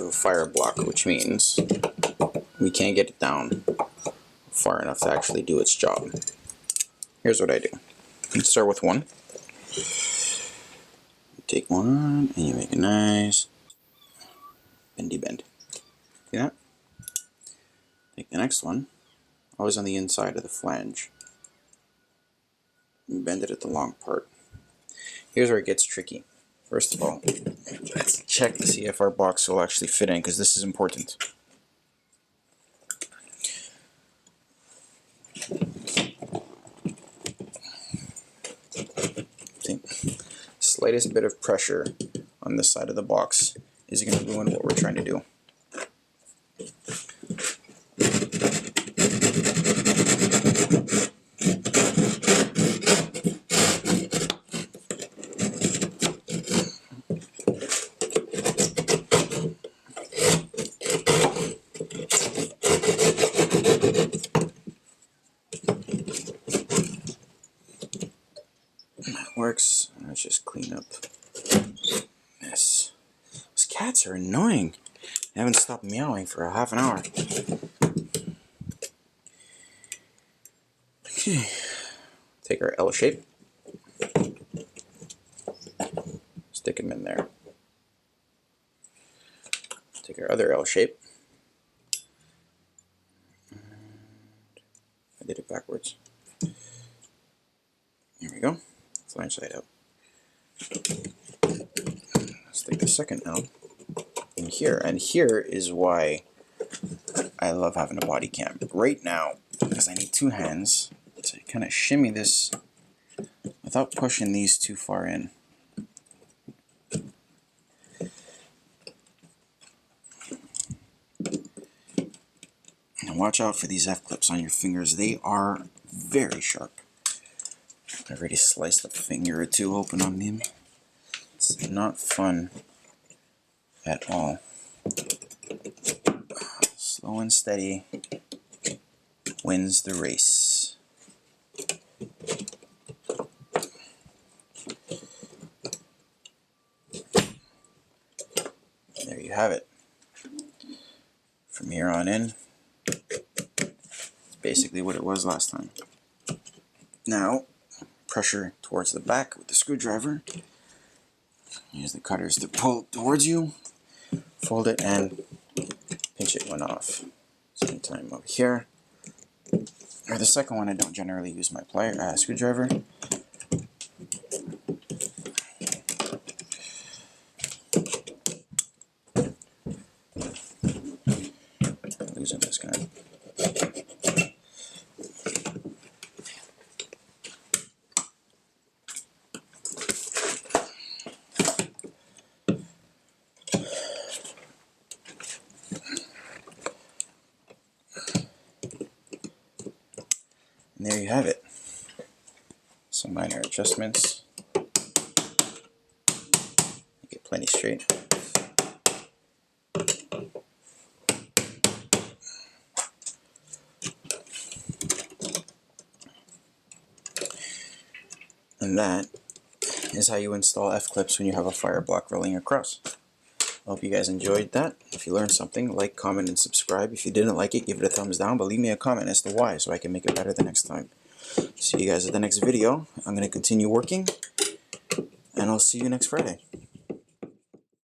a fire block, which means we can't get it down far enough to actually do its job. Here's what I do. Let's start with one. Take one and you make a nice bendy bend. See that? Take the next one, always on the inside of the flange. And bend it at the long part. Here's where it gets tricky. First of all, let's check to see if our box will actually fit in, because this is important. See, slightest bit of pressure on this side of the box is going to ruin what we're trying to do. Works. Let's just clean up this. Those cats are annoying. They haven't stopped meowing for a half an hour. Okay. Take our L shape. Stick them in there. Take our other L shape. I did it backwards. Here we go. Flange side out. Let's take the second L in here, and here is why I love having a body cam right now, because I need two hands to kind of shimmy this without pushing these too far in. And watch out for these F-clips on your fingers. They are very sharp. I've already sliced a finger or two open on them. It's not fun at all. Slow and steady wins the race. There you have it. From here on in, it's basically what it was last time. Now, pressure towards the back with the screwdriver. Use the cutters to pull towards you. Fold it and pinch it one off. Same time over here. Or the second one, I don't generally use my screwdriver. Losing this guy. And there you have it. Some minor adjustments. Make it plenty straight. And that is how you install F-clips when you have a fire block rolling across. I hope you guys enjoyed that. If you learned something, like, comment, and subscribe. If you didn't like it, give it a thumbs down, but leave me a comment as to why, so I can make it better the next time. See you guys at the next video. I'm going to continue working, and I'll see you next Friday.